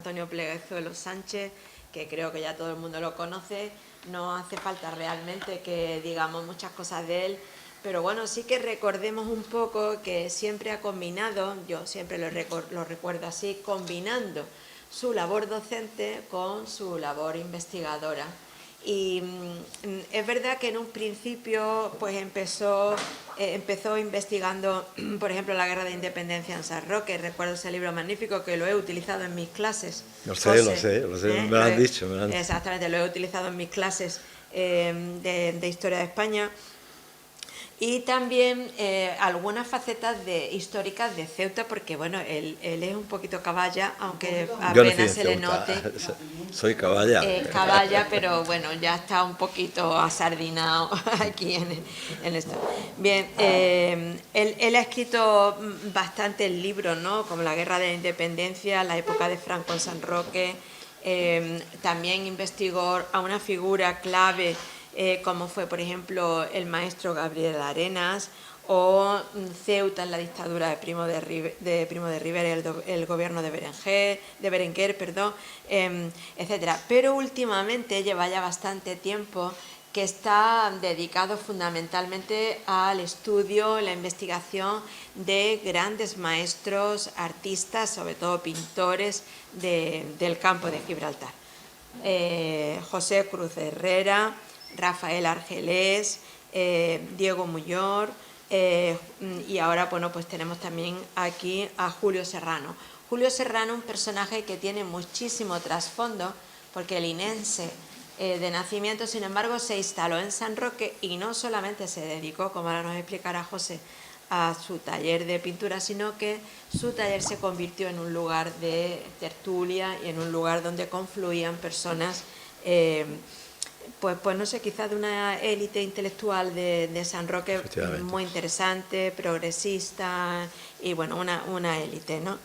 Antonio Pleguezuelo Sánchez, que creo que ya todo el mundo lo conoce. No hace falta realmente que digamos muchas cosas de él, pero bueno, sí que recordemos un poco que siempre ha combinado, yo siempre lo recuerdo así, combinando su labor docente con su labor investigadora. Y es verdad que en un principio pues empezó investigando, por ejemplo, la Guerra de Independencia en San Roque. Recuerdo ese libro magnífico que lo he utilizado en mis clases. Lo sé, José, me lo han dicho. Exactamente, lo he utilizado en mis clases de Historia de España. Y también algunas facetas históricas de Ceuta, porque bueno, él es un poquito caballa, aunque apenas se le note. Soy caballa. Caballa, pero bueno, ya está un poquito asardinado aquí en esto. Bien, él ha escrito bastantes libros, ¿no? Como La Guerra de la Independencia, la época de Franco en San Roque. También investigó a una figura clave como fue, por ejemplo, el maestro Gabriel Arenas, o Ceuta en la dictadura de Primo de Rivera y el gobierno de Berenguer, etcétera. Pero últimamente lleva ya bastante tiempo que está dedicado fundamentalmente al estudio, la investigación de grandes maestros, artistas, sobre todo pintores del campo de Gibraltar. José Cruz Herrera, Rafael Argelés, Diego Muñoz, y ahora bueno, pues tenemos también aquí a Julio Serrano. Julio Serrano, un personaje que tiene muchísimo trasfondo, porque el linense de nacimiento, sin embargo, se instaló en San Roque y no solamente se dedicó, como ahora nos explicará José, a su taller de pintura, sino que su taller se convirtió en un lugar de tertulia y en un lugar donde confluían personas pues no sé, quizás de una élite intelectual de San Roque muy interesante, progresista y bueno, una élite, ¿no?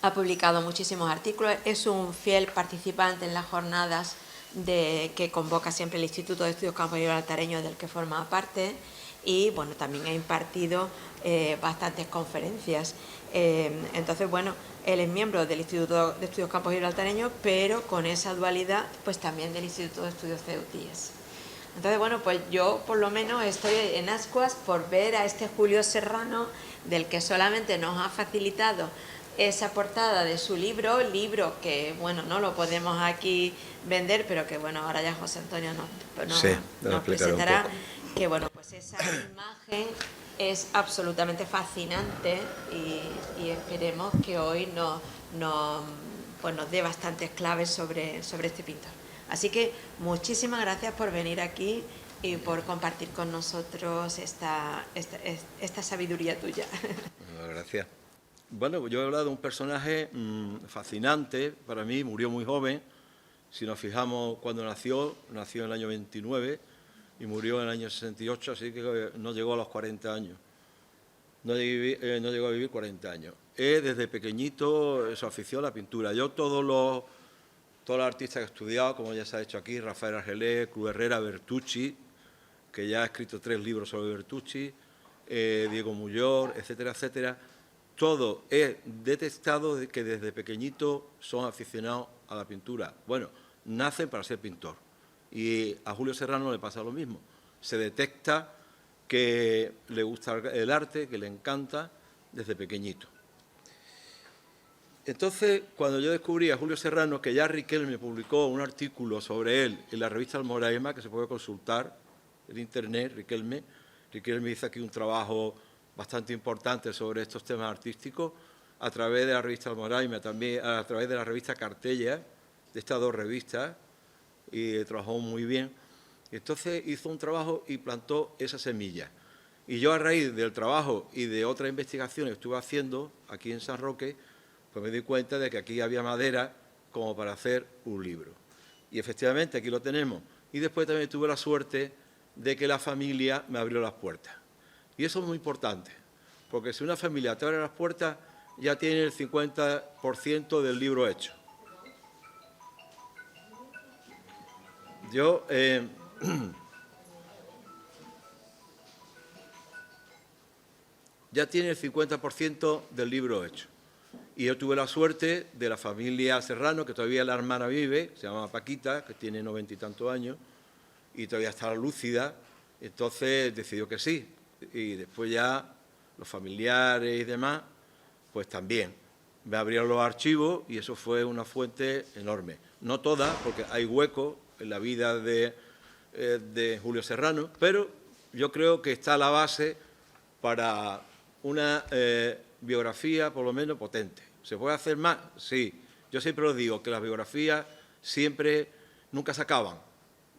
Ha publicado muchísimos artículos, es un fiel participante en las jornadas que convoca siempre el Instituto de Estudios Campos Gibraltareños, del que forma parte, y bueno, también ha impartido bastantes conferencias. Entonces, bueno, él es miembro del Instituto de Estudios Campos Gibraltareños, pero con esa dualidad, pues también del Instituto de Estudios Ceutíes. Entonces, bueno, pues yo por lo menos estoy en ascuas por ver a este Julio Serrano, del que solamente nos ha facilitado esa portada de su libro que, bueno, no lo podemos aquí vender, pero que, bueno, ahora ya José Antonio nos presentará, que, bueno, pues esa imagen es absolutamente fascinante y esperemos que hoy nos dé bastantes claves sobre este pintor. Así que muchísimas gracias por venir aquí y por compartir con nosotros esta sabiduría tuya. Gracias. Bueno, yo he hablado de un personaje fascinante para mí, murió muy joven. Si nos fijamos cuando nació en el año 29 y murió en el año 68, así que no llegó a los 40 años. No llegó a vivir 40 años. Desde pequeñito su afición a la pintura. Yo todos los artistas que he estudiado, como ya se ha hecho aquí, Rafael Argelés, Cruz Herrera, Bertucci, que ya ha escrito 3 libros sobre Bertucci, Diego Muñoz, etcétera, etcétera, todos he detectado que desde pequeñito son aficionados a la pintura. Bueno, nacen para ser pintor. Y a Julio Serrano le pasa lo mismo. Se detecta que le gusta el arte, que le encanta desde pequeñito. Entonces, cuando yo descubrí a Julio Serrano, que ya Riquelme publicó un artículo sobre él en la revista Almoraima, que se puede consultar en internet, Riquelme hizo aquí un trabajo bastante importante sobre estos temas artísticos, a través de la revista Almoraima, también a través de la revista Cartella, de estas 2 revistas, y trabajó muy bien. Entonces hizo un trabajo y plantó esa semilla. Y yo, a raíz del trabajo y de otras investigaciones que estuve haciendo aquí en San Roque, pues me di cuenta de que aquí había madera como para hacer un libro. Y efectivamente aquí lo tenemos. Y después también tuve la suerte de que la familia me abrió las puertas. Y eso es muy importante, porque si una familia te abre las puertas, ya tiene el 50% del libro hecho. Yo ya tiene el 50% del libro hecho. Y yo tuve la suerte de la familia Serrano, que todavía la hermana vive, se llama Paquita, que tiene 90 y tantos años, y todavía está lúcida, entonces decidió que sí. Y después ya los familiares y demás, pues también. Me abrieron los archivos y eso fue una fuente enorme. No toda, porque hay huecos en la vida de Julio Serrano, pero yo creo que está la base para una biografía, por lo menos, potente. ¿Se puede hacer más? Sí. Yo siempre os digo que las biografías nunca se acaban.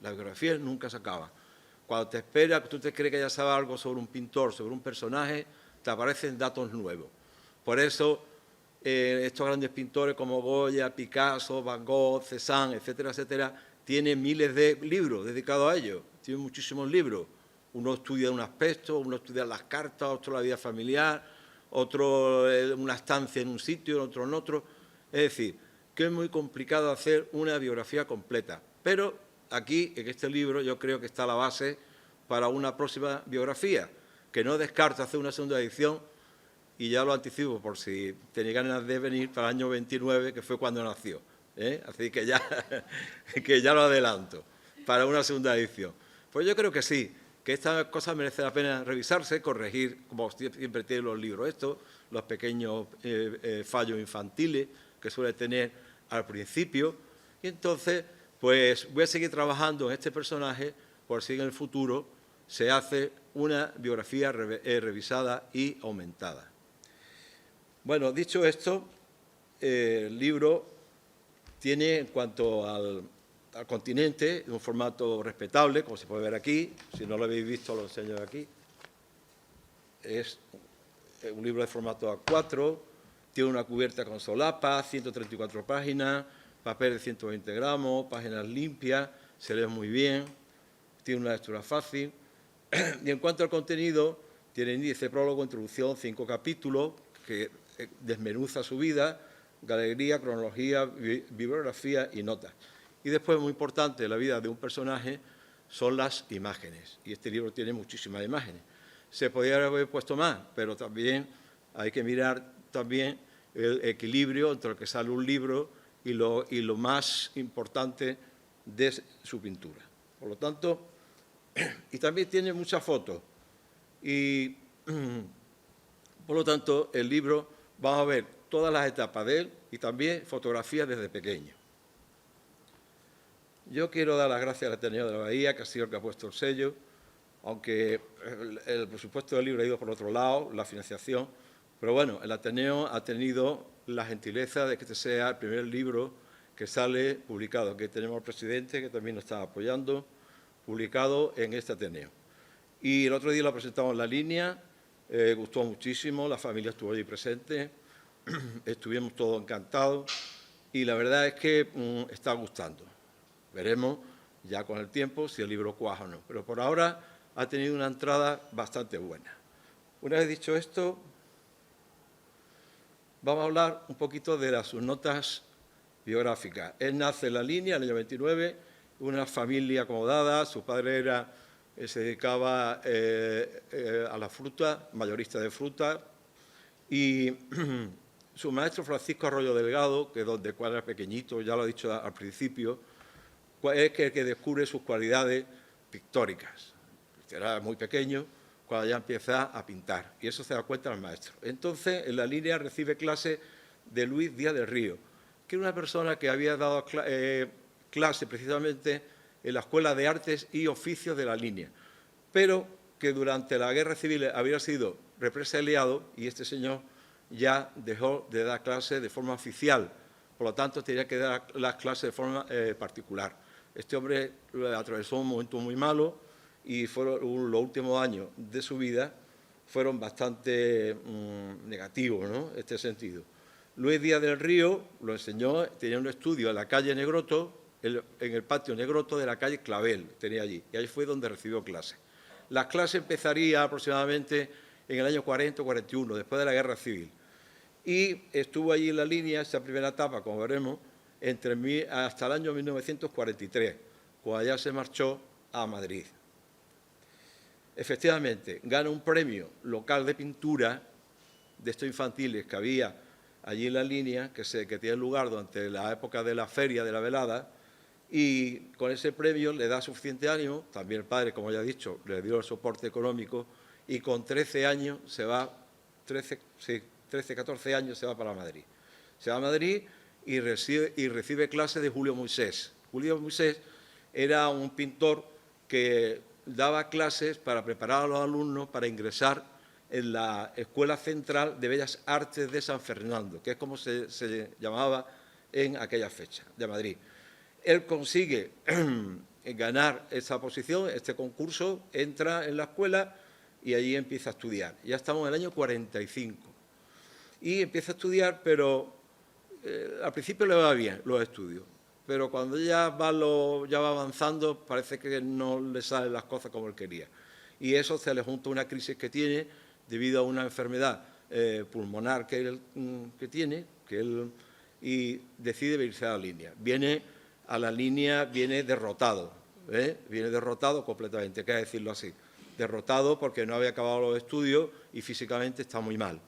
Las biografías nunca se acaban. Cuando te esperas, tú te crees que ya sabes algo sobre un pintor, sobre un personaje, te aparecen datos nuevos. Por eso, estos grandes pintores como Goya, Picasso, Van Gogh, Cézanne, etcétera, etcétera, tienen miles de libros dedicados a ellos. Tienen muchísimos libros. Uno estudia un aspecto, uno estudia las cartas, otro la vida familiar, otro una estancia en un sitio, otro en otro. Es decir, que es muy complicado hacer una biografía completa. Pero aquí, en este libro, yo creo que está la base para una próxima biografía, que no descarto hacer una segunda edición, y ya lo anticipo por si tenéis ganas de venir para el año 29, que fue cuando nació. Así que ya lo adelanto, para una segunda edición. Pues yo creo que sí, que estas cosas merece la pena revisarse, corregir, como siempre tienen los libros estos, los pequeños fallos infantiles que suele tener al principio. Y entonces, pues voy a seguir trabajando en este personaje por si en el futuro se hace una biografía revisada y aumentada. Bueno, dicho esto, el libro tiene, en cuanto al continente, un formato respetable, como se puede ver aquí. Si no lo habéis visto, lo enseño aquí. Es un libro de formato A4, tiene una cubierta con solapa, 134 páginas, papel de 120 gramos, páginas limpias, se lee muy bien, tiene una lectura fácil. Y en cuanto al contenido, tiene índice, prólogo, introducción, 5 capítulos, que desmenuza su vida, galería, cronología, bibliografía y notas. Y después, muy importante, la vida de un personaje son las imágenes. Y este libro tiene muchísimas imágenes. Se podría haber puesto más, pero también hay que mirar también el equilibrio entre lo que sale un libro y lo más importante de su pintura. Por lo tanto, y también tiene muchas fotos. Y, por lo tanto, el libro, vamos a ver todas las etapas de él y también fotografías desde pequeño. Yo quiero dar las gracias al Ateneo de la Bahía, que ha sido el que ha puesto el sello, aunque el presupuesto del libro ha ido por otro lado, la financiación, pero bueno, el Ateneo ha tenido la gentileza de que este sea el primer libro que sale publicado. Aquí tenemos al presidente, que también nos está apoyando, publicado en este Ateneo. Y el otro día lo presentamos en La Línea, gustó muchísimo, la familia estuvo allí presente, estuvimos todos encantados y la verdad es que está gustando. Veremos ya con el tiempo si el libro cuaja o no, pero por ahora ha tenido una entrada bastante buena. Una vez dicho esto, vamos a hablar un poquito de sus notas biográficas. Él nace en La Línea en el año 29, una familia acomodada, su padre se dedicaba a la fruta, mayorista de fruta, y su maestro Francisco Arroyo Delgado, que donde cuando era pequeñito, ya lo he dicho al principio, es el que descubre sus cualidades pictóricas. Era muy pequeño cuando ya empieza a pintar, y eso se da cuenta el maestro. Entonces, en La Línea recibe clases de Luis Díaz del Río, que era una persona que había dado clase precisamente en la Escuela de Artes y Oficios de La Línea, pero que durante la Guerra Civil había sido represaliado y este señor ya dejó de dar clases de forma oficial, por lo tanto tenía que dar las clases de forma particular. Este hombre atravesó un momento muy malo y los últimos años de su vida fueron bastante negativos, ¿no?, en este sentido. Luis Díaz del Río lo enseñó, tenía un estudio en la calle Negroto, en el patio Negroto de la calle Clavel, tenía allí, y ahí fue donde recibió clases. Las clases empezarían aproximadamente en el año 40 o 41, después de la Guerra Civil. Y estuvo allí en La Línea, esa primera etapa, como veremos, hasta el año 1943, cuando ya se marchó a Madrid. Efectivamente, gana un premio local de pintura de estos infantiles que había allí en la línea, que tiene lugar durante la época de la feria, de la velada, y con ese premio le da suficiente ánimo, también el padre, como ya he dicho, le dio el soporte económico, y con 13 años se va, 14 años se va para Madrid. Se va a Madrid y recibe clases de Julio Moisés. Julio Moisés era un pintor que daba clases para preparar a los alumnos para ingresar en la Escuela Central de Bellas Artes de San Fernando, que es como se llamaba en aquella fecha, de Madrid. Él consigue ganar esa posición, este concurso, entra en la escuela y allí empieza a estudiar. Ya estamos en el año 45. Y empieza a estudiar, pero al principio le va bien los estudios, pero cuando ya va avanzando parece que no le salen las cosas como él quería. Y eso se le junta una crisis que tiene debido a una enfermedad pulmonar que tiene, y decide venirse a la línea. Viene derrotado, viene derrotado completamente, hay que decirlo así. Derrotado porque no había acabado los estudios y físicamente está muy mal.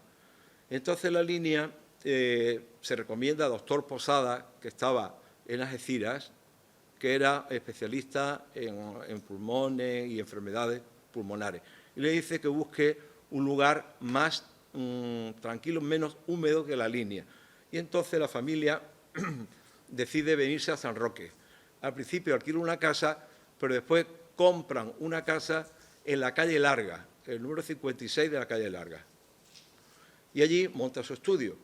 Entonces la línea se recomienda al doctor Posada, que estaba en Algeciras, que era especialista en pulmones y enfermedades pulmonares. Y le dice que busque un lugar más tranquilo, menos húmedo que la línea. Y entonces la familia decide venirse a San Roque. Al principio alquilan una casa, pero después compran una casa en la calle Larga, el número 56 de la calle Larga. Y allí monta su estudio.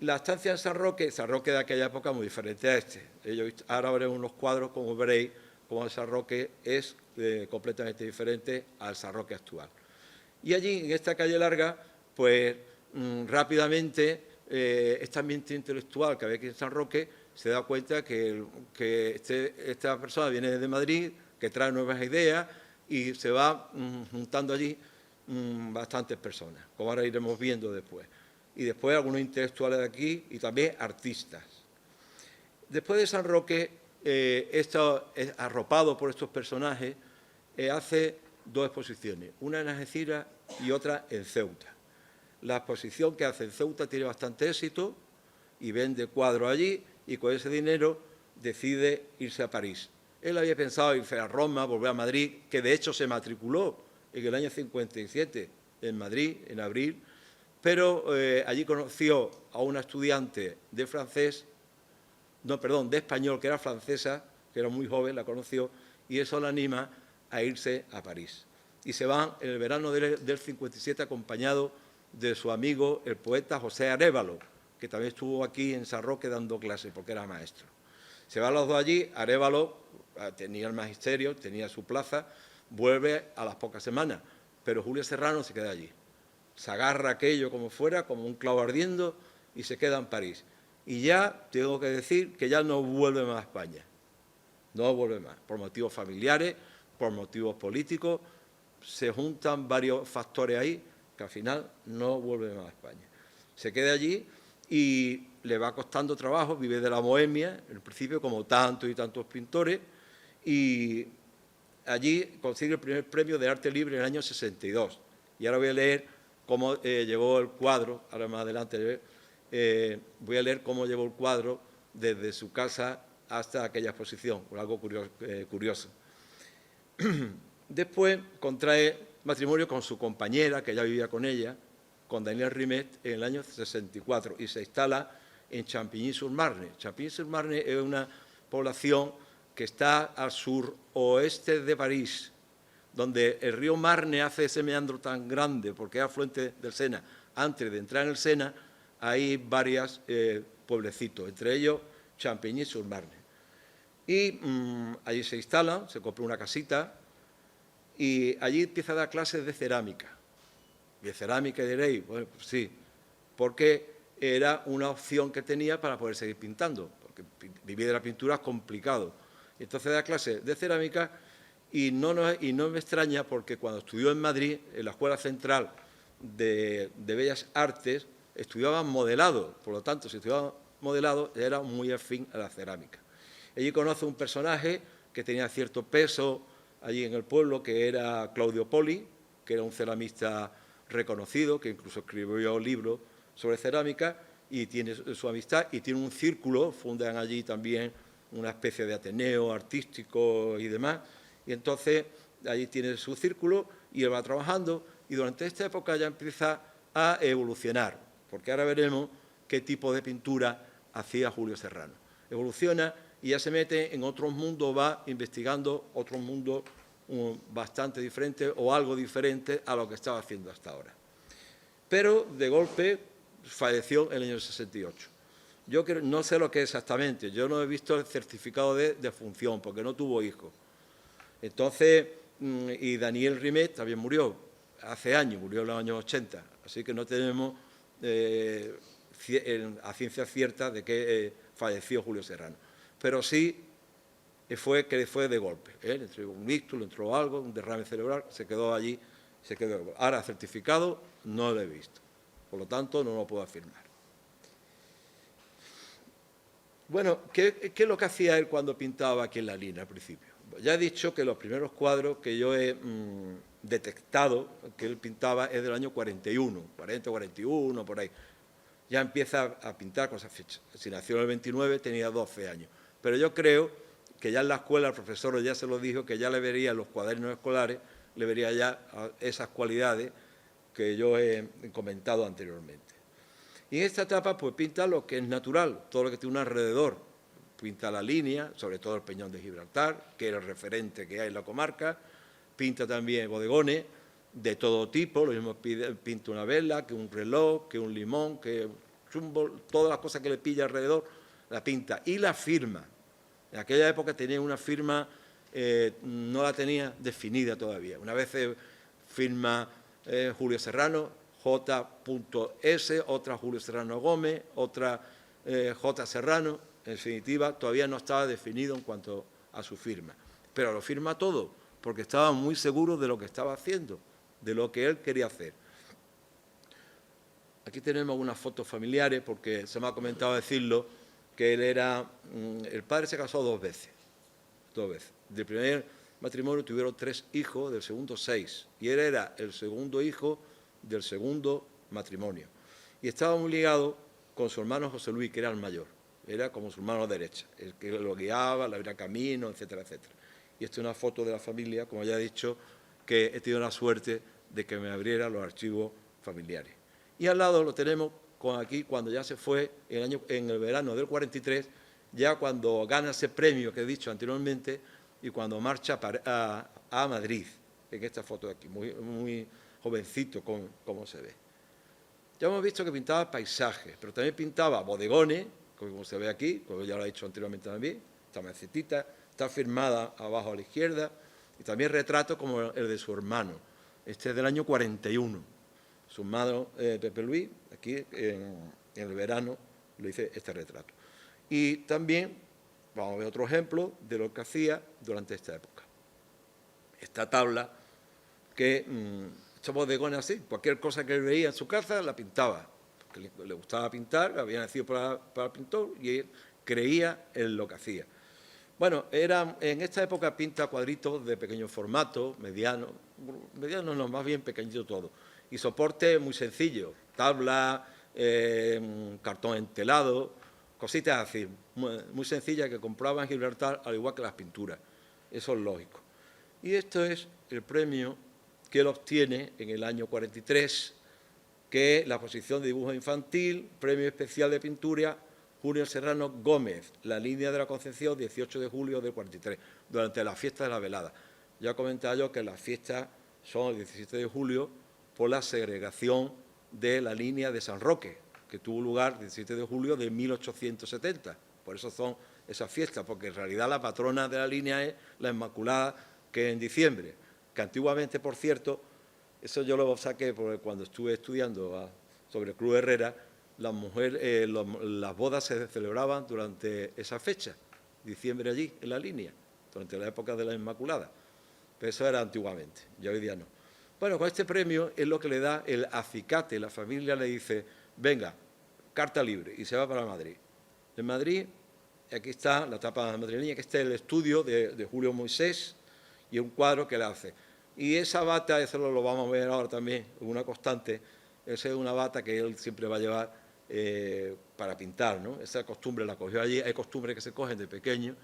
La estancia en San Roque de aquella época muy diferente a este. Ahora veremos unos cuadros, como veréis, como el San Roque es completamente diferente al San Roque actual. Y allí, en esta calle Larga, pues rápidamente este ambiente intelectual que había aquí en San Roque se da cuenta que esta persona viene de Madrid, que trae nuevas ideas y se va juntando allí bastantes personas, como ahora iremos viendo después. Y después algunos intelectuales de aquí y también artistas. Después de San Roque, arropado por estos personajes, hace dos exposiciones, una en Algeciras y otra en Ceuta. La exposición que hace en Ceuta tiene bastante éxito y vende cuadros allí, y con ese dinero decide irse a París. Él había pensado irse a Roma, volver a Madrid, que de hecho se matriculó en el año 57 en Madrid, en abril, pero allí conoció a una estudiante de español, que era francesa, que era muy joven, la conoció, y eso la anima a irse a París. Y se van en el verano del 57 acompañado de su amigo, el poeta José Arévalo, que también estuvo aquí en San Roque dando clases porque era maestro. Se van los dos allí, Arévalo tenía el magisterio, tenía su plaza, vuelve a las pocas semanas, pero Julio Serrano se queda allí. Se agarra aquello como fuera, como un clavo ardiendo, y se queda en París. Y ya tengo que decir que ya no vuelve más a España. No vuelve más, por motivos familiares, por motivos políticos. Se juntan varios factores ahí que al final no vuelve más a España. Se queda allí y le va costando trabajo, vive de la bohemia, en principio como tantos y tantos pintores, y allí consigue el primer premio de arte libre en el año 62. Y ahora voy a leer cómo llevó el cuadro, ahora más adelante voy a leer cómo llevó el cuadro desde su casa hasta aquella exposición, algo curioso. Después contrae matrimonio con su compañera, que ya vivía con ella, con Daniel Rimet, en el año 64, y se instala en Champigny-sur-Marne. Champigny-sur-Marne es una población que está al suroeste de París, donde el río Marne hace ese meandro tan grande, porque es afluente del Sena. Antes de entrar en el Sena hay varios pueblecitos, entre ellos Champigny-sur-Marne. Y allí se instalan, se compra una casita, y allí empieza a dar clases de cerámica. ¿De cerámica diréis? Bueno, pues sí, porque era una opción que tenía para poder seguir pintando, porque vivir de la pintura es complicado. Entonces da clases de cerámica y no me extraña porque cuando estudió en Madrid, en la Escuela Central de Bellas Artes, estudiaban modelado, por lo tanto, si estudiaban modelado, era muy afín a la cerámica. Allí conoce un personaje que tenía cierto peso allí en el pueblo, que era Claudio Poli, que era un ceramista reconocido, que incluso escribió libros sobre cerámica, y tiene su amistad, y tiene un círculo, fundan allí también una especie de ateneo artístico y demás, y entonces allí tiene su círculo y él va trabajando, y durante esta época ya empieza a evolucionar, porque ahora veremos qué tipo de pintura hacía Julio Serrano. Evoluciona y ya se mete en otros mundos, va investigando otros mundos bastante diferentes o algo diferente a lo que estaba haciendo hasta ahora. Pero de golpe falleció en el año 68. Yo no sé lo que es exactamente, yo no he visto el certificado de defunción porque no tuvo hijos. Entonces, y Daniel Rimet también murió hace años, murió en los años 80, así que no tenemos a ciencia cierta de que falleció Julio Serrano. Pero sí fue de golpe, le entró un ictus, le entró algo, un derrame cerebral, se quedó allí, se quedó. Ahora, certificado no lo he visto, por lo tanto no lo puedo afirmar. Bueno, ¿qué es lo que hacía él cuando pintaba aquí en la línea al principio? Ya he dicho que los primeros cuadros que yo he detectado que él pintaba es del año 41, 40, 41, por ahí. Ya empieza a pintar con esa fecha. Si nació en el 29, tenía 12 años. Pero yo creo que ya en la escuela el profesor ya se lo dijo, que ya le vería en los cuadernos escolares, le vería ya esas cualidades que yo he comentado anteriormente. Y en esta etapa pues pinta lo que es natural, todo lo que tiene un alrededor. Pinta la línea, sobre todo el Peñón de Gibraltar, que era el referente que hay en la comarca. Pinta también bodegones de todo tipo, lo mismo pinta una vela, que un reloj, que un limón, que todas las cosas que le pilla alrededor, la pinta. Y la firma. En aquella época tenía una firma, no la tenía definida todavía. Una vez firma Julio Serrano, J.S., otra Julio Serrano Gómez, otra J. Serrano. En definitiva, todavía no estaba definido en cuanto a su firma. Pero lo firma todo, porque estaba muy seguro de lo que estaba haciendo, de lo que él quería hacer. Aquí tenemos unas fotos familiares, porque se me ha comentado decirlo, que él era... el padre se casó dos veces. Del primer matrimonio tuvieron 3 hijos, del segundo 6. Y él era el segundo hijo del segundo matrimonio. Y estaba muy ligado con su hermano José Luis, que era el mayor. Era como su hermano derecha, el que lo guiaba, le abría camino, etcétera, etcétera. Y esta es una foto de la familia, como ya he dicho, que he tenido la suerte de que me abriera los archivos familiares. Y al lado lo tenemos aquí cuando ya se fue en el verano del 43, ya cuando gana ese premio que he dicho anteriormente y cuando marcha a Madrid, en esta foto de aquí, muy jovencito como se ve. Ya hemos visto que pintaba paisajes, pero también pintaba bodegones, como se ve aquí, como ya lo he dicho anteriormente también, esta macetita, está firmada abajo a la izquierda, y también retratos como el de su hermano. Este es del año 41. Su hermano Pepe Luis, aquí en el verano, le hice este retrato. Y también vamos a ver otro ejemplo de lo que hacía durante esta época. Esta tabla que estos bodegones así, cualquier cosa que él veía en su casa la pintaba, porque le gustaba pintar, había nacido para pintor y él creía en lo que hacía. Bueno, en esta época pinta cuadritos de pequeño formato, medianos no, más bien pequeñito todo, y soporte muy sencillo, tabla, cartón entelado, cositas así, muy sencillas que compraba en Gibraltar, al igual que las pinturas, eso es lógico. Y esto es el premio que él obtiene en el año 43, que es la exposición de dibujo infantil, premio especial de pintura, Julio Serrano Gómez, la línea de la Concepción, 18 de julio del 43, durante la fiesta de la velada. Ya comentaba yo que las fiestas son el 17 de julio por la segregación de la línea de San Roque, que tuvo lugar el 17 de julio de 1870. Por eso son esas fiestas, porque en realidad la patrona de la línea es la Inmaculada, que es en diciembre, que antiguamente, por cierto, eso yo lo saqué porque cuando estuve estudiando sobre Cruz Herrera, las bodas se celebraban durante esa fecha, diciembre allí, en la línea, durante la época de la Inmaculada. Pero eso era antiguamente, ya hoy día no. Bueno, con este premio es lo que le da el acicate, la familia le dice, venga, carta libre, y se va para Madrid. En Madrid, aquí está la tapa madrileña, que este es el estudio de Julio Moisés, y un cuadro que le hace. Y esa bata, eso lo vamos a ver ahora también, una constante, esa es una bata que él siempre va a llevar, para pintar, ¿no? Esa costumbre la cogió allí. Hay costumbres que se cogen de pequeño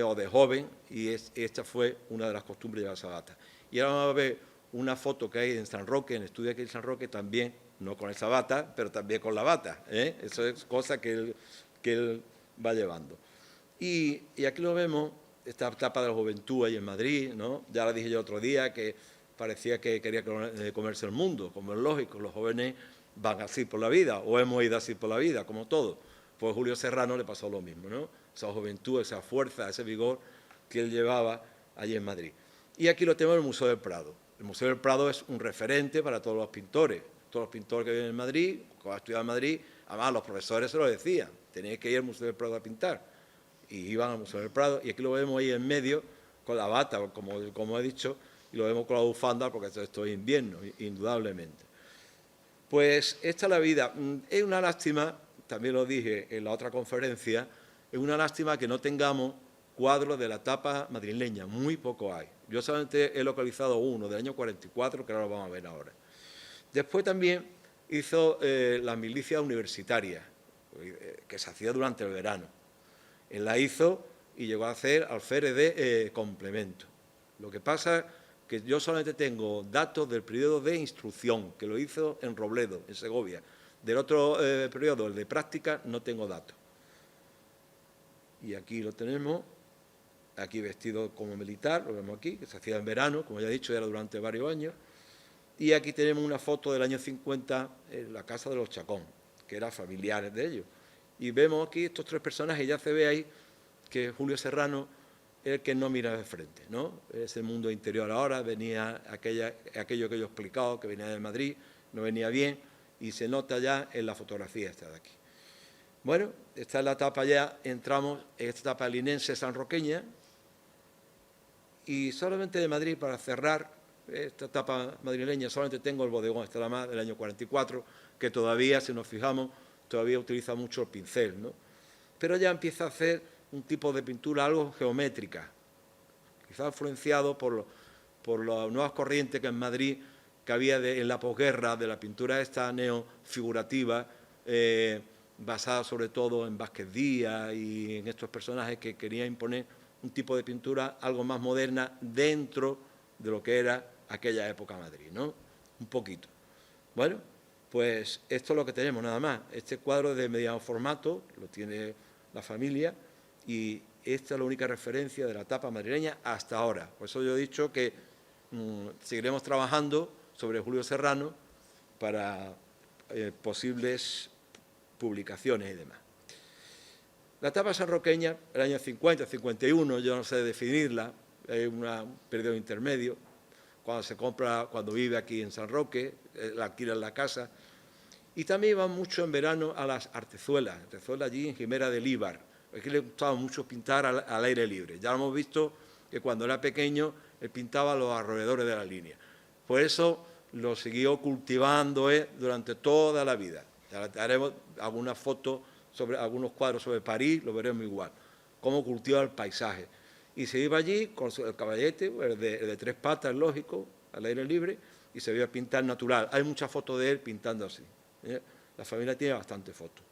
o de joven, y esta fue una de las costumbres de llevar esa bata. Y ahora vamos a ver una foto que hay en San Roque, en el estudio aquí en San Roque, también, no con esa bata, pero también con la bata, ¿eh? Eso es cosa que él va llevando. Y aquí lo vemos, esta etapa de la juventud ahí en Madrid, ¿no? Ya la dije yo otro día, que parecía que quería comerse el mundo, como es lógico, los jóvenes van así por la vida, o hemos ido así por la vida, como todos. Pues a Julio Serrano le pasó lo mismo, ¿no? Esa juventud, esa fuerza, ese vigor que él llevaba allí en Madrid. Y aquí lo tenemos en el Museo del Prado. El Museo del Prado es un referente para todos los pintores que viven en Madrid, que han estudiado en Madrid. Además, los profesores se lo decían, tenéis que ir al Museo del Prado a pintar. Y iban al Museo del Prado, y aquí lo vemos ahí en medio, con la bata, como he dicho, y lo vemos con la bufanda, porque esto es invierno, indudablemente. Pues esta es la vida. Es una lástima, también lo dije en la otra conferencia, es una lástima que no tengamos cuadros de la etapa madrileña, muy poco hay. Yo solamente he localizado uno del año 44, que ahora lo vamos a ver ahora. Después también hizo las milicias universitarias, que se hacía durante el verano. Él la hizo y llegó a hacer alférez de complemento. Lo que pasa es que yo solamente tengo datos del periodo de instrucción, que lo hizo en Robledo, en Segovia. Del otro periodo, el de práctica, no tengo datos. Y aquí lo tenemos, aquí vestido como militar, lo vemos aquí, que se hacía en verano, como ya he dicho, era durante varios años. Y aquí tenemos una foto del año 50 en la casa de los Chacón, que eran familiares de ellos. Y vemos aquí estos tres personajes, ya se ve ahí que Julio Serrano es el que no mira de frente, ¿no? Ese mundo interior ahora, venía aquello que yo he explicado, que venía de Madrid, no venía bien, y se nota ya en la fotografía esta de aquí. Bueno, esta es la etapa ya, entramos en esta etapa linense sanroqueña, y solamente de Madrid, para cerrar esta etapa madrileña, solamente tengo el bodegón Estela Mar del año 44, que todavía, si nos fijamos, todavía utiliza mucho el pincel, ¿no? Pero ya empieza a hacer un tipo de pintura algo geométrica, quizás influenciado por las nuevas corrientes que en Madrid, que había en la posguerra, de la pintura esta neofigurativa, basada sobre todo en Vázquez Díaz y en estos personajes que querían imponer un tipo de pintura algo más moderna dentro de lo que era aquella época Madrid, ¿no? Un poquito. Bueno, pues esto es lo que tenemos nada más. Este cuadro de mediano formato lo tiene la familia y esta es la única referencia de la etapa madrileña hasta ahora. Por eso yo he dicho que seguiremos trabajando sobre Julio Serrano para posibles publicaciones y demás. La etapa sanroqueña, el año 50, 51, yo no sé definirla, es un periodo intermedio, cuando vive aquí en San Roque, la alquila en la casa, y también iba mucho en verano a las artezuelas allí en Jimera del Íbar. Aquí le gustaba mucho pintar al aire libre. Ya lo hemos visto que cuando era pequeño él pintaba los alrededores de la línea. Por eso lo siguió cultivando durante toda la vida. Ya haremos algunas fotos, algunos cuadros sobre París, lo veremos igual, cómo cultiva el paisaje. Y se iba allí con el caballete, el de tres patas, lógico, al aire libre, y se veía pintar natural. Hay muchas fotos de él pintando así. La familia tiene bastantes fotos.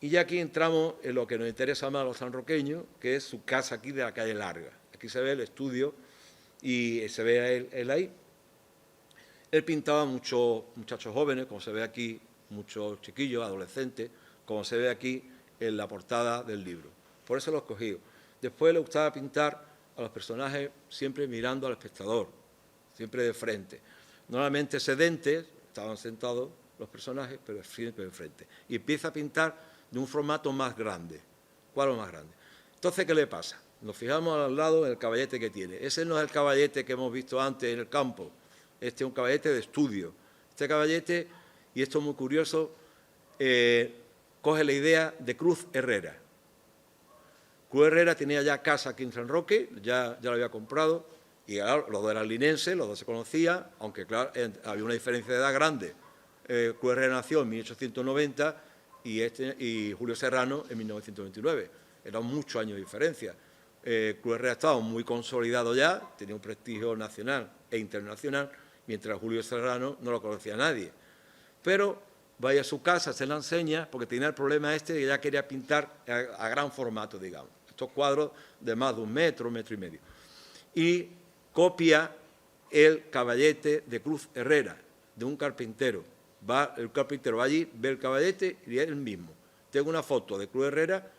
Y ya aquí entramos en lo que nos interesa más a los sanroqueños, que es su casa aquí de la calle Larga. Aquí se ve el estudio y se ve a él ahí. Él pintaba muchos muchachos jóvenes, como se ve aquí, muchos chiquillos, adolescentes, como se ve aquí en la portada del libro. Por eso lo he escogido. Después le gustaba pintar a los personajes siempre mirando al espectador, siempre de frente. Normalmente sedentes, estaban sentados los personajes, pero siempre de frente. Y empieza a pintar de un formato más grande, cuadro más grande. Entonces, ¿qué le pasa? Nos fijamos al lado del caballete que tiene. Ese no es el caballete que hemos visto antes en el campo. Este es un caballete de estudio. Este caballete, y esto es muy curioso, coge la idea de Cruz Herrera. Cruz Herrera tenía ya casa aquí en San Roque, ya lo había comprado, y claro, los dos eran linenses, los dos se conocían, aunque claro, había una diferencia de edad grande. Cruz Herrera nació en 1890 y Julio Serrano en 1929. Eran muchos años de diferencia. Cruz Herrera estaba muy consolidado ya, tenía un prestigio nacional e internacional, mientras Julio Serrano no lo conocía nadie. Pero vaya a su casa, se la enseña, porque tenía el problema este de que ya quería pintar a gran formato, digamos. Estos cuadros de más de 1 metro, 1,5 metros. Y copia el caballete de Cruz Herrera, de un carpintero. El carpintero va allí, ve el caballete y es el mismo. Tengo una foto de Cruz Herrera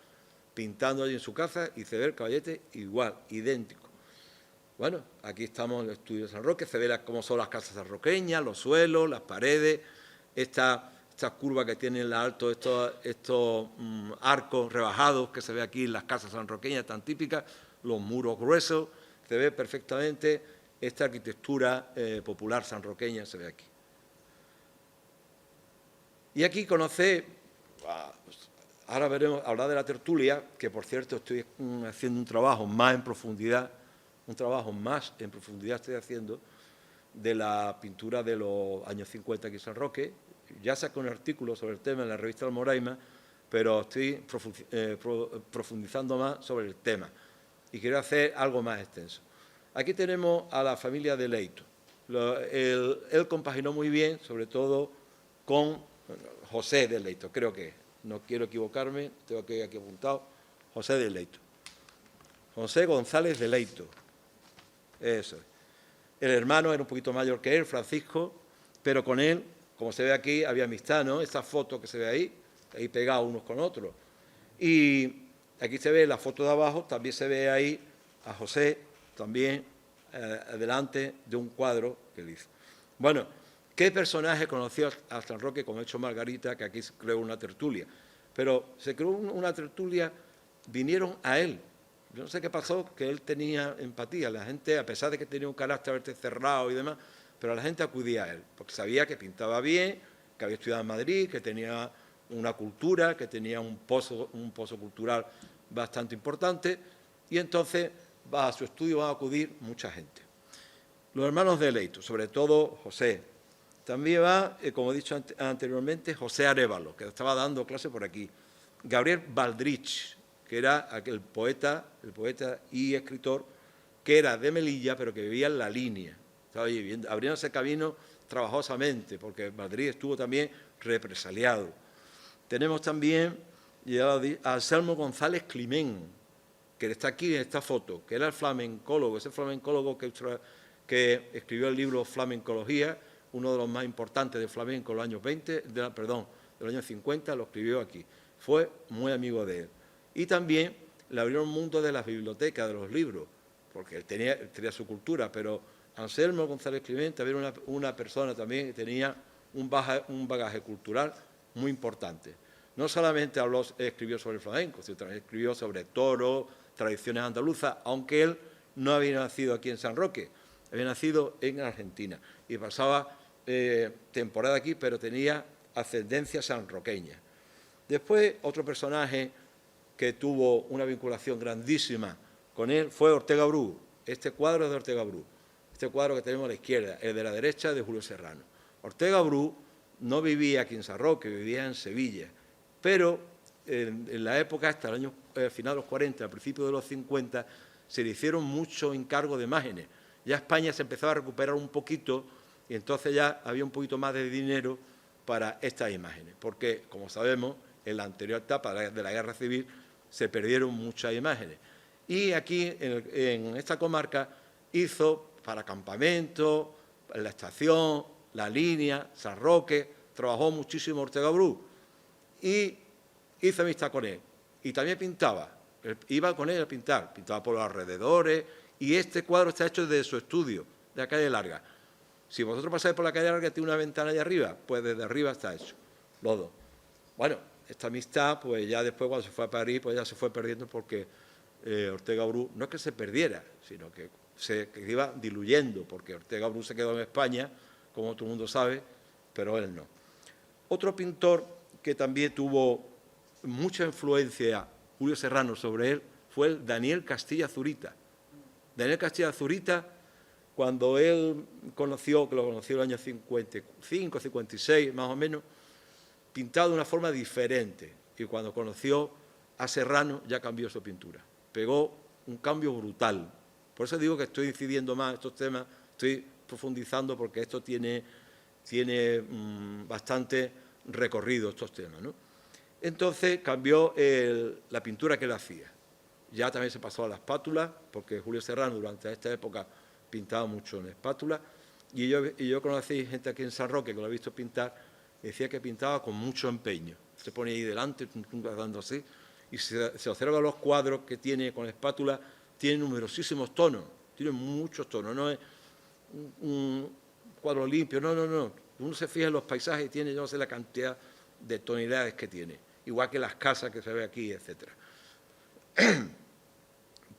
pintando allí en su casa y se ve el caballete igual, idéntico. Bueno, aquí estamos en el estudio de San Roque, se ve cómo son las casas sanroqueñas, los suelos, las paredes, estas curvas que tienen en la alto, estos arcos rebajados que se ve aquí en las casas sanroqueñas tan típicas, los muros gruesos, se ve perfectamente esta arquitectura popular sanroqueña, se ve aquí. Y aquí conoce, ahora veremos, hablar de la tertulia, que por cierto estoy haciendo un trabajo más en profundidad estoy haciendo de la pintura de los años 50 aquí en San Roque. Ya saqué un artículo sobre el tema en la revista Almoraima, pero estoy profundizando más sobre el tema y quiero hacer algo más extenso. Aquí tenemos a la familia de Leito. Él compaginó muy bien, sobre todo con José de Leito, creo que no quiero equivocarme, tengo que aquí apuntado, José de Leito. José González de Leito. Eso es. El hermano era un poquito mayor que él, Francisco, pero con él, como se ve aquí, había amistad, ¿no? Esa foto que se ve ahí pegados unos con otros. Y aquí se ve la foto de abajo, también se ve ahí a José, también delante de un cuadro que él hizo. Bueno, ¿qué personaje conoció a San Roque como ha hecho Margarita, que aquí se creó una tertulia? Pero se creó una tertulia, vinieron a él. Yo no sé qué pasó, que él tenía empatía. La gente, a pesar de que tenía un carácter cerrado y demás, pero la gente acudía a él, porque sabía que pintaba bien, que había estudiado en Madrid, que tenía una cultura, que tenía un pozo cultural bastante importante, y entonces a su estudio va a acudir mucha gente. Los hermanos de Leito, sobre todo José. También va, como he dicho anteriormente, José Arévalo, que estaba dando clase por aquí. Gabriel Baldrich, que era aquel poeta y escritor que era de Melilla, pero que vivía en La Línea. Estaba viviendo, abriéndose camino trabajosamente, porque Madrid estuvo también represaliado. Tenemos también a Anselmo González Climent, que está aquí en esta foto, que era el flamencólogo, ese flamencólogo que escribió el libro Flamencología, uno de los más importantes de flamenco de los años de los años 50, lo escribió aquí. Fue muy amigo de él. Y también le abrió un mundo de las bibliotecas, de los libros, porque él tenía su cultura, pero Anselmo González Climent era una persona también que tenía un bagaje cultural muy importante. No solamente escribió sobre el flamenco, sino también escribió sobre toros, tradiciones andaluzas, aunque él no había nacido aquí en San Roque, había nacido en Argentina y pasaba temporada aquí, pero tenía ascendencia sanroqueña. Después, otro personaje que tuvo una vinculación grandísima con él fue Ortega Bru. Este cuadro es de Ortega Bru, este cuadro que tenemos a la izquierda, el de la derecha de Julio Serrano. Ortega Bru no vivía aquí en San Roque, vivía en Sevilla, pero en la época, hasta el año final de los 40, al principio de los 50, se le hicieron muchos encargos de imágenes. Ya España se empezaba a recuperar un poquito y entonces ya había un poquito más de dinero para estas imágenes, porque, como sabemos, en la anterior etapa de la Guerra Civil se perdieron muchas imágenes. Y aquí, en esta comarca, hizo para campamentos, la estación, La Línea, San Roque, trabajó muchísimo Ortega Bru y hizo amistad con él. Y también pintaba, iba con él a pintar, pintaba por los alrededores, y este cuadro está hecho desde su estudio, de la calle Larga. Si vosotros pasáis por la calle Larga, tiene una ventana allá arriba, pues desde arriba está hecho, los dos. Bueno, esta amistad, pues ya después cuando se fue a París, pues ya se fue perdiendo porque Ortega Bru no es que se perdiera, sino que se iba diluyendo, porque Ortega Bru se quedó en España, como todo el mundo sabe, pero él no. Otro pintor que también tuvo mucha influencia, Julio Serrano, sobre él, fue el Daniel Castilla Zurita. Daniel Castilla Zurita, cuando él conoció, que lo conoció en el año 55, 56, más o menos, pintado de una forma diferente. Y cuando conoció a Serrano, ya cambió su pintura. Pegó un cambio brutal. Por eso digo que estoy incidiendo más en estos temas, estoy profundizando porque esto tiene bastante recorrido estos temas, ¿no? Entonces cambió la pintura que él hacía. Ya también se pasó a la espátula, porque Julio Serrano durante esta época pintaba mucho en espátula, y yo conocí gente aquí en San Roque que lo ha visto pintar, y decía que pintaba con mucho empeño. Se ponía ahí delante, dando así, y se observa los cuadros que tiene con espátula, tiene numerosísimos tonos, tiene muchos tonos, no es un cuadro limpio, no. Uno se fija en los paisajes y tiene, yo no sé la cantidad de tonalidades que tiene, igual que las casas que se ve aquí, etcétera.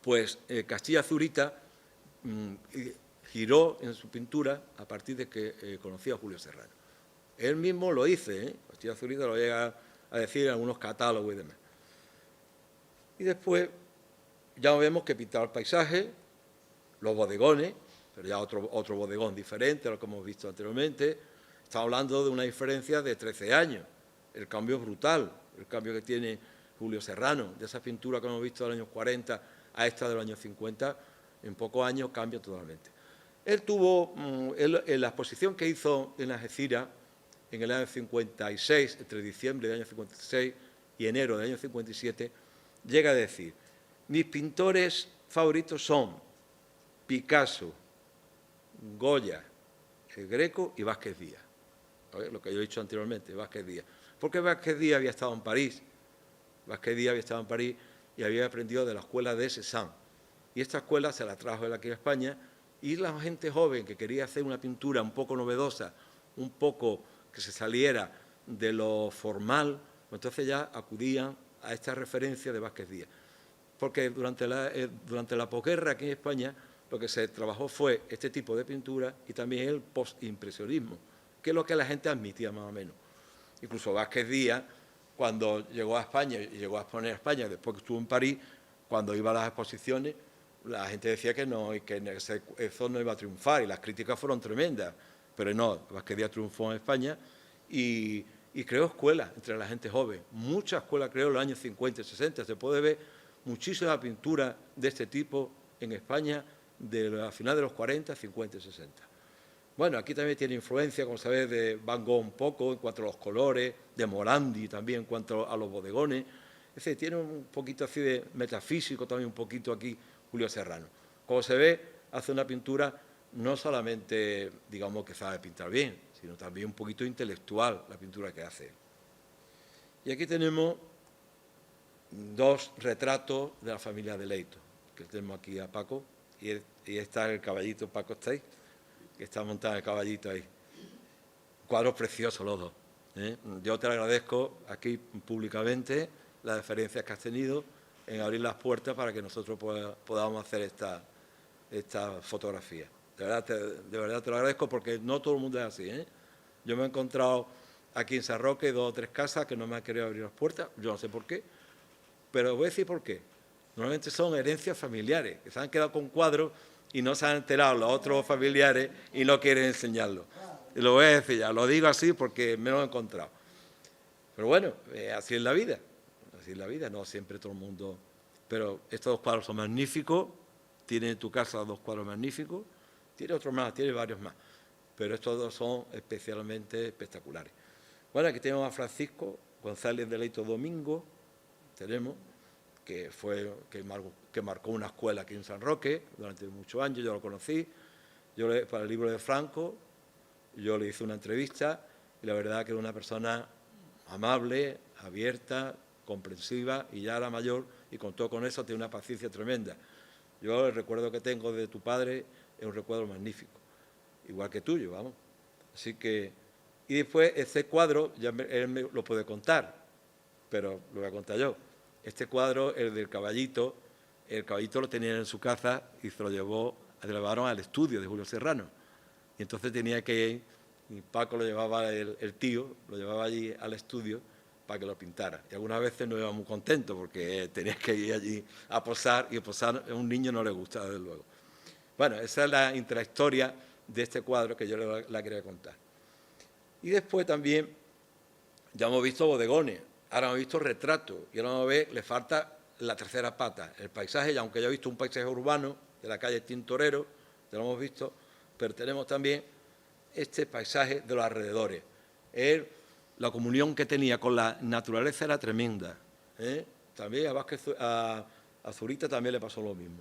Pues Castilla Zurita giró en su pintura a partir de que conocía a Julio Serrano. Él mismo lo dice, Castilla Zurita lo llega a decir en algunos catálogos y demás. Y después ya vemos que pintaba el paisaje, los bodegones, pero ya otro bodegón diferente a lo que hemos visto anteriormente. Estamos hablando de una diferencia de 13 años. El cambio es brutal, el cambio que tiene Julio Serrano, de esa pintura que hemos visto de los años 40 a esta de los años 50, en pocos años cambia totalmente. Él tuvo, en la exposición que hizo en Algeciras, en el año 56, entre diciembre del año 56 y enero del año 57, llega a decir: mis pintores favoritos son Picasso, Goya, el Greco y Vázquez Díaz. Lo que yo he dicho anteriormente, Vázquez Díaz. Porque Vázquez Díaz había estado en París. Vázquez Díaz había estado en París y había aprendido de la escuela de Cézanne. Y esta escuela se la trajo él aquí a España, y la gente joven que quería hacer una pintura un poco novedosa, un poco que se saliera de lo formal, pues entonces ya acudían a esta referencia de Vázquez Díaz. Porque durante la posguerra aquí en España lo que se trabajó fue este tipo de pintura y también el postimpresionismo, que es lo que la gente admitía más o menos. Incluso Vázquez Díaz, cuando llegó a España y llegó a exponer a España, después que estuvo en París, cuando iba a las exposiciones, la gente decía que no, y que eso no iba a triunfar, y las críticas fueron tremendas. Pero no, Vázquez Díaz triunfó en España y creó escuelas entre la gente joven. Muchas escuelas creó en los años 50 y 60. Se puede ver muchísima pintura de este tipo en España a finales de los 40, 50 y 60. Bueno, aquí también tiene influencia, como sabéis, de Van Gogh un poco en cuanto a los colores, de Morandi también en cuanto a los bodegones. Es decir, tiene un poquito así de metafísico también un poquito aquí Julio Serrano. Como se ve, hace una pintura no solamente, digamos, que sabe pintar bien, sino también un poquito intelectual la pintura que hace. Y aquí tenemos dos retratos de la familia de Leito, que tenemos aquí a Paco, y está el caballito, Paco está ahí, que está montado el caballito ahí. Cuadros preciosos los dos. Yo te agradezco aquí públicamente las deferencias que has tenido en abrir las puertas para que nosotros podamos hacer esta fotografía. De verdad te lo agradezco, porque no todo el mundo es así. Yo me he encontrado aquí en San Roque 2 o 3 casas que no me han querido abrir las puertas, yo no sé por qué, pero voy a decir por qué. Normalmente son herencias familiares, que se han quedado con cuadros y no se han enterado los otros familiares y no quieren enseñarlo. Y lo voy a decir ya, lo digo así porque me lo he encontrado. Pero bueno, así es la vida, no siempre todo el mundo. Pero estos 2 cuadros son magníficos, tiene en tu casa 2 cuadros magníficos, tiene otros más, tiene varios más, pero estos 2 son especialmente espectaculares. Bueno, aquí tenemos a Francisco González de Leito Domingo, tenemos, que marcó una escuela aquí en San Roque durante muchos años. Yo lo conocí, para el libro de Franco, yo le hice una entrevista y la verdad que era una persona amable, abierta, comprensiva, y ya era mayor y contó con eso, tiene una paciencia tremenda. Yo el recuerdo que tengo de tu padre es un recuerdo magnífico, igual que tuyo, vamos. Así que, y después este cuadro, ya él me lo puede contar, pero lo voy a contar yo. Este cuadro, el del caballito, el caballito lo tenían en su casa y se lo llevaron al estudio de Julio Serrano. Y entonces tenía que ir, y Paco lo llevaba, el tío, lo llevaba allí al estudio para que lo pintara. Y algunas veces no iba muy contento porque tenías que ir allí a posar, y posar a un niño no le gusta, desde luego. Bueno, esa es la intrahistoria de este cuadro que yo la quería contar. Y después también ya hemos visto bodegones, ahora hemos visto retratos, y ahora vamos a ver, le falta la tercera pata, el paisaje, y aunque ya he visto un paisaje urbano de la calle Tintorero, ya lo hemos visto, pero tenemos también este paisaje de los alrededores. Él la comunión que tenía con la naturaleza era tremenda. También a Zurita también le pasó lo mismo.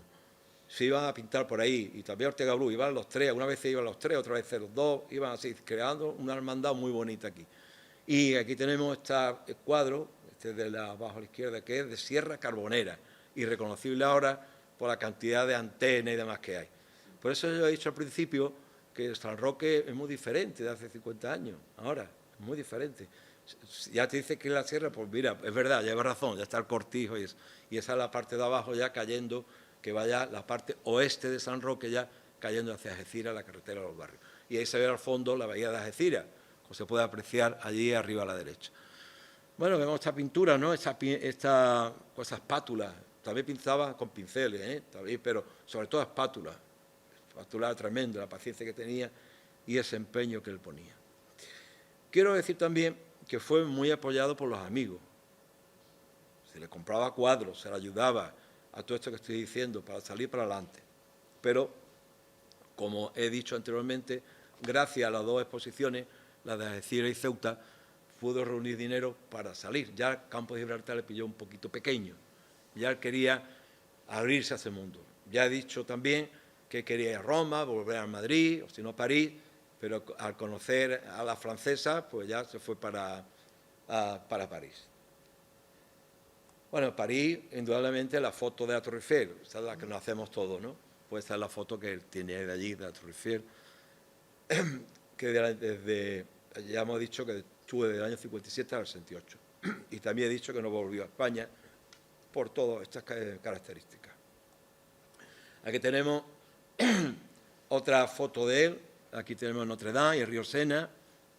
Se iban a pintar por ahí, y también a Ortega Bru, iban los tres, una vez iban los tres, otra vez los dos, iban así, creando una hermandad muy bonita aquí. Y aquí tenemos este cuadro, este de la abajo a la izquierda, que es de Sierra Carbonera, irreconocible ahora por la cantidad de antenas y demás que hay. Por eso yo he dicho al principio que San Roque es muy diferente de hace 50 años, ahora, es muy diferente. Ya te dice que es la sierra, pues mira, es verdad, lleva razón, ya está el cortijo y esa es la parte de abajo ya cayendo, que vaya la parte oeste de San Roque ya cayendo hacia Algeciras, la carretera de los barrios. Y ahí se ve al fondo la bahía de Algeciras, como se puede apreciar allí arriba a la derecha. Bueno, vemos esta pintura, ¿no? Esta espátula, también pintaba con pinceles, también, pero sobre todo espátula tremenda, la paciencia que tenía y ese empeño que él ponía. Quiero decir también que fue muy apoyado por los amigos. Se le compraba cuadros, se le ayudaba a todo esto que estoy diciendo para salir para adelante. Pero, como he dicho anteriormente, gracias a las dos exposiciones, la de Algeciras y Ceuta, pudo reunir dinero para salir. Ya Campo de Gibraltar le pilló un poquito pequeño. Ya él quería abrirse a ese mundo. Ya he dicho también que quería ir a Roma, volver a Madrid, o si no a París, pero al conocer a la francesa, pues ya se fue para París. Bueno, París, indudablemente, la foto de la Torre Eiffel, esa es la que nos hacemos todos, ¿no? Pues esta es la foto que él tiene de allí, de la Torre Eiffel, que ya hemos dicho que estuvo desde el año 57 al 68. Y también he dicho que no volvió a España por todas estas características. Aquí tenemos otra foto de él. Aquí tenemos Notre Dame y el río Sena,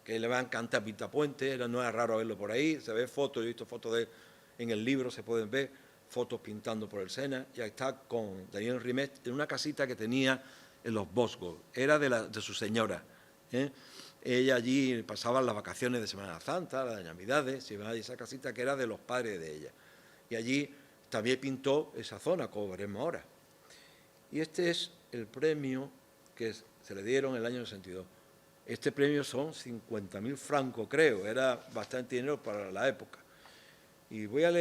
que le va a encantar Pintapuente, no es raro verlo por ahí, se ve fotos, yo he visto fotos de él en el libro, se pueden ver fotos pintando por el Sena, y ahí está con Daniel Rimet en una casita que tenía en los Boscos, era de su señora. Ella allí pasaba las vacaciones de Semana Santa, las Navidades, se iba a esa casita que era de los padres de ella. Y allí también pintó esa zona, como veremos ahora. Y este es el premio que se le dieron en el año 62. Este premio son 50.000 francos, creo, era bastante dinero para la época. Y lo voy a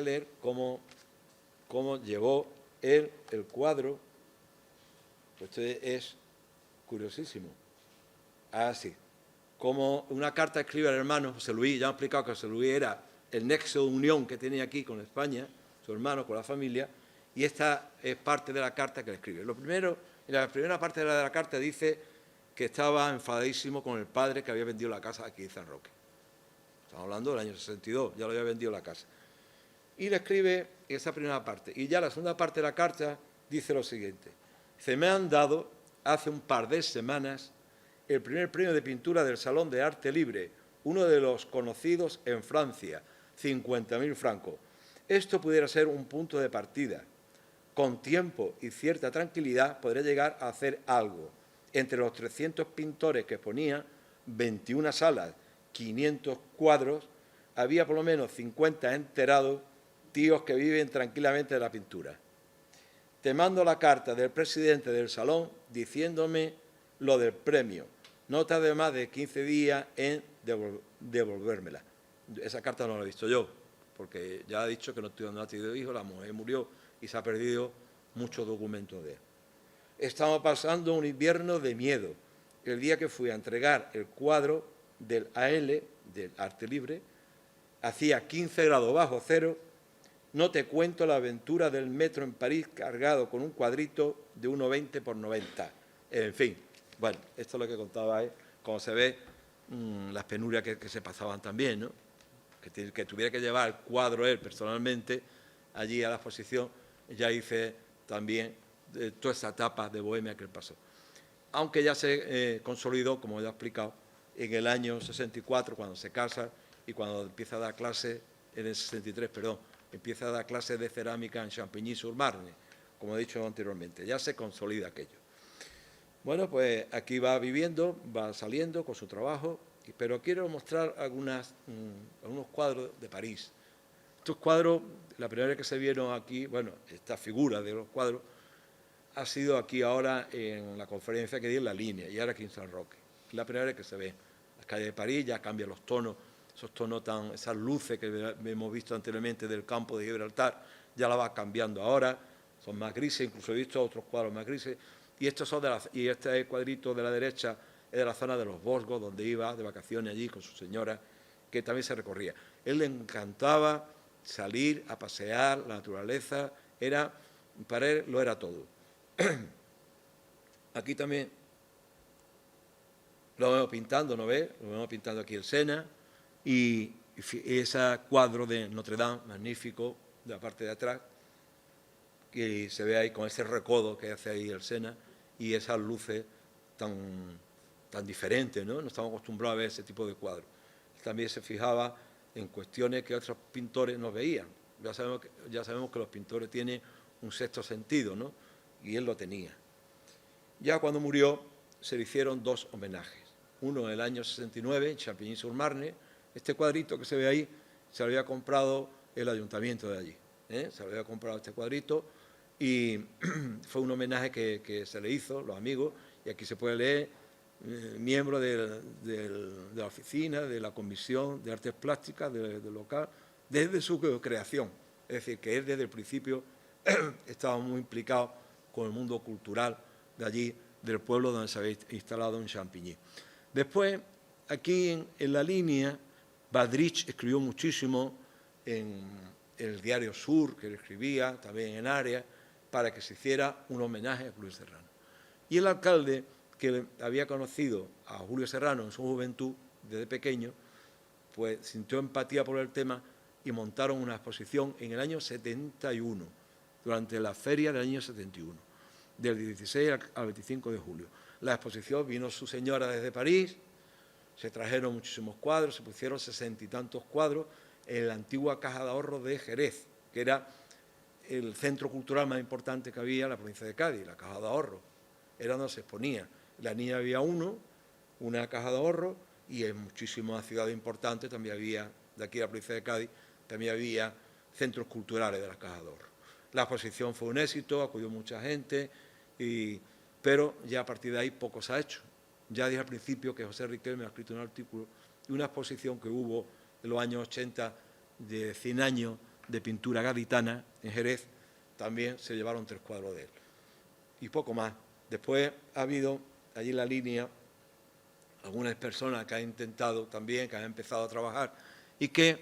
leer cómo llevó él el cuadro. Esto es curiosísimo. Así, como una carta escribe al hermano José Luis, ya he explicado que José Luis era el nexo de unión que tenía aquí con España, su hermano, con la familia, y esta es parte de la carta que le escribe. Lo primero, en la primera parte de la carta dice que estaba enfadadísimo con el padre que había vendido la casa aquí en San Roque. Estamos hablando del año 62, ya lo había vendido la casa. Y le escribe esa primera parte. Y ya la segunda parte de la carta dice lo siguiente. Se me han dado hace un par de semanas el primer premio de pintura del Salón de Arte Libre, uno de los conocidos en Francia, 50.000 francos. Esto pudiera ser un punto de partida. Con tiempo y cierta tranquilidad podré llegar a hacer algo. Entre los 300 pintores que exponía, 21 salas, 500 cuadros, había por lo menos 50 enterados, tíos que viven tranquilamente de la pintura. Te mando la carta del presidente del salón diciéndome lo del premio. No tarde más de 15 días en devolvérmela. Esa carta no la he visto yo, porque ya he dicho que no ha tenido hijos, la mujer murió y se ha perdido muchos documentos de él. Estamos pasando un invierno de miedo. El día que fui a entregar el cuadro del AL, del Arte Libre, hacía 15 grados bajo cero. No te cuento la aventura del metro en París cargado con un cuadrito de 1,20 por 90. En fin, bueno, esto es lo que contaba él, como se ve las penurias que se pasaban también, ¿no? Que tuviera que llevar el cuadro él personalmente allí a la exposición, ya hice también toda esa etapa de bohemia que él pasó. Aunque ya se consolidó, como ya he explicado, en el año 64, cuando se casa y cuando empieza a dar clases, en el 63, perdón, empieza a dar clases de cerámica en Champigny-sur-Marne, como he dicho anteriormente. Ya se consolida aquello. Bueno, pues aquí va viviendo, va saliendo con su trabajo, pero quiero mostrar algunos cuadros de París. Estos cuadros, la primera vez que se vieron aquí, bueno, esta figura de los cuadros, ha sido aquí ahora en la conferencia que di en La Línea, y ahora aquí en San Roque. La primera vez que se ve. las calles de París, ya cambian los tonos, esos tonos esas luces que hemos visto anteriormente del campo de Gibraltar, ya la va cambiando ahora, son más grises, incluso he visto otros cuadros más grises, y este cuadrito de la derecha es de la zona de los Vosgos, donde iba de vacaciones allí con su señora, que también se recorría. Él le encantaba salir a pasear, la naturaleza, para él lo era todo. Aquí también lo vemos pintando, ¿no ves? Lo vemos pintando aquí el Sena, y ese cuadro de Notre Dame, magnífico, de la parte de atrás, que se ve ahí con ese recodo que hace ahí el Sena, y esas luces tan diferentes, ¿no? No estamos acostumbrados a ver ese tipo de cuadros. También se fijaba en cuestiones que otros pintores no veían. Ya sabemos que los pintores tienen un sexto sentido, ¿no? Y él lo tenía. Ya cuando murió se le hicieron 2 homenajes. Uno en el año 69, en Champigny-sur-Marne. Este cuadrito que se ve ahí se lo había comprado el ayuntamiento de allí. Se lo había comprado este cuadrito y fue un homenaje que se le hizo, los amigos, y aquí se puede leer, miembro de la oficina, de la Comisión de Artes Plásticas del local, desde su creación. Es decir, que él desde el principio estaba muy implicado con el mundo cultural de allí, del pueblo donde se había instalado en Champigny. Después, aquí en la línea, Badrich escribió muchísimo en el diario Sur, que él escribía, también en Área, para que se hiciera un homenaje a Julio Serrano. Y el alcalde, que había conocido a Julio Serrano en su juventud, desde pequeño, pues sintió empatía por el tema y montaron una exposición en el año 71, durante la feria del año 71, del 16 al 25 de julio. La exposición vino su señora desde París, se trajeron muchísimos cuadros, se pusieron 60 y tantos cuadros en la antigua Caja de Ahorros de Jerez, que era el centro cultural más importante que había en la provincia de Cádiz, la Caja de Ahorros. Era donde se exponía. En la Niña había una caja de ahorros, y en muchísimas ciudades importantes también había, de aquí a la provincia de Cádiz, también había centros culturales de las cajas de ahorros. La exposición fue un éxito, acudió mucha gente, pero ya a partir de ahí poco se ha hecho. Ya dije al principio que José Riquelme ha escrito un artículo de una exposición que hubo en los años 80 de 100 años de pintura gaditana en Jerez, también se llevaron 3 cuadros de él. Y poco más. Después ha habido allí en la línea algunas personas que han intentado también, que han empezado a trabajar y que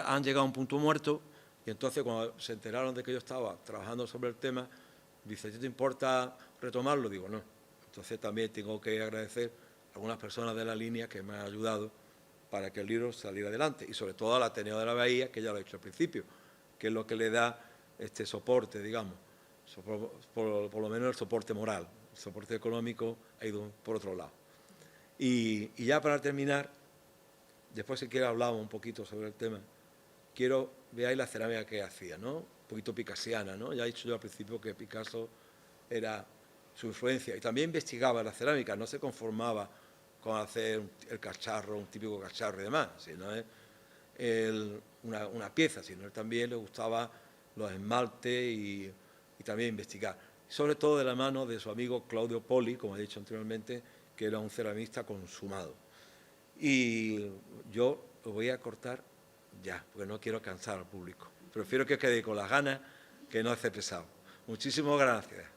han llegado a un punto muerto, y entonces cuando se enteraron de que yo estaba trabajando sobre el tema, dice, ¿te importa retomarlo? Digo, no. Entonces también tengo que agradecer a algunas personas de la línea que me han ayudado para que el libro saliera adelante, y sobre todo al Ateneo de la Bahía, que ya lo he dicho al principio, que es lo que le da este soporte, digamos, por lo menos el soporte moral. El soporte económico ha ido por otro lado. Y ya para terminar, después si quiere hablamos un poquito sobre el tema, quiero veáis la cerámica que hacía, ¿no? Un poquito picasiana, ¿no? Ya he dicho yo al principio que Picasso era su influencia, y también investigaba la cerámica, no se conformaba con hacer el cacharro, un típico cacharro y demás, sino una pieza, sino él también le gustaba los esmaltes y también investigar. Sobre todo de la mano de su amigo Claudio Poli, como he dicho anteriormente, que era un ceramista consumado. Y yo lo voy a cortar ya, porque no quiero cansar al público. Prefiero que quede con las ganas que no hace pesado. Muchísimas gracias.